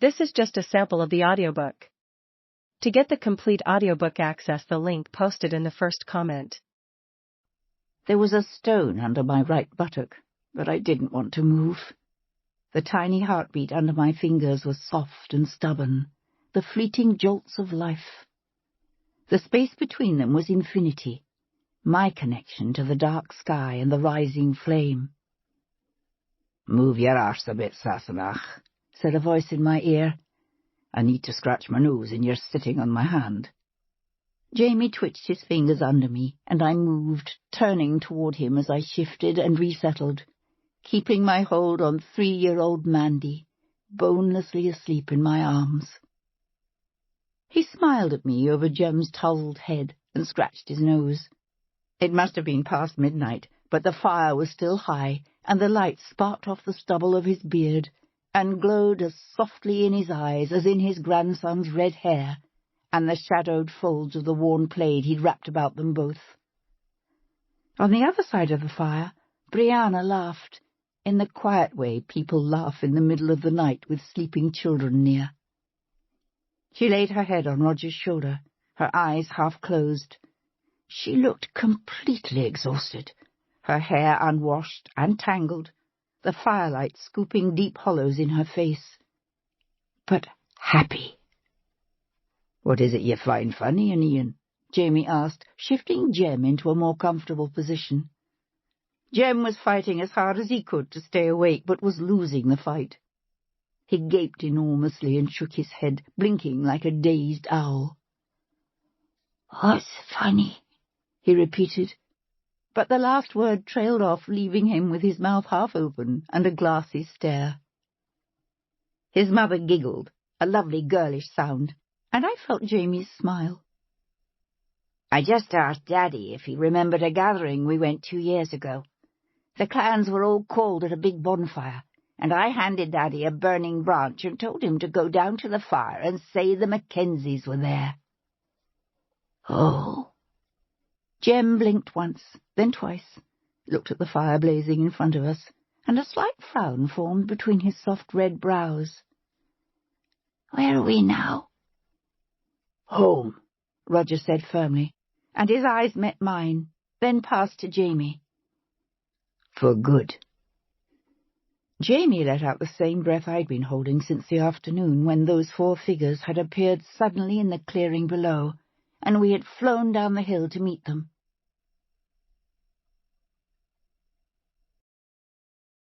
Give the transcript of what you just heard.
This is just a sample of the audiobook. To get the complete audiobook, access the link posted in the first comment. There was a stone under my right buttock, but I didn't want to move. The tiny heartbeat under my fingers was soft and stubborn, the fleeting jolts of life. The space between them was infinity, my connection to the dark sky and the rising flame. "Move your arse a bit, Sassenach," said a voice in my ear. "I need to scratch my nose, and you're sitting on my hand." Jamie twitched his fingers under me, and I moved, turning toward him as I shifted and resettled, keeping my hold on 3-year-old Mandy, bonelessly asleep in my arms. He smiled at me over Jem's towelled head and scratched his nose. It must have been past midnight, but the fire was still high, and the light sparked off the stubble of his beard and glowed as softly in his eyes as in his grandson's red hair and the shadowed folds of the worn plaid he'd wrapped about them both. On the other side of the fire, Brianna laughed, in the quiet way people laugh in the middle of the night with sleeping children near. She laid her head on Roger's shoulder, her eyes half closed. She looked completely exhausted, her hair unwashed and tangled, the firelight scooping deep hollows in her face. But happy. "What is it you find funny, Ian?" Jamie asked, shifting Jem into a more comfortable position. Jem was fighting as hard as he could to stay awake, but was losing the fight. He gaped enormously and shook his head, blinking like a dazed owl. "What's funny?" he repeated, but the last word trailed off, leaving him with his mouth half open and a glassy stare. His mother giggled, a lovely girlish sound, and I felt Jamie's smile. "I just asked Daddy if he remembered a gathering we went 2 years ago. The clans were all called at a big bonfire, and I handed Daddy a burning branch and told him to go down to the fire and say the Mackenzies were there." "Oh." Jem blinked once, then twice, looked at the fire blazing in front of us, and a slight frown formed between his soft red brows. "Where are we now?" "Home," Roger said firmly, and his eyes met mine, then passed to Jamie. "For good." Jamie let out the same breath I'd been holding since the afternoon when those 4 figures had appeared suddenly in the clearing below, and we had flown down the hill to meet them.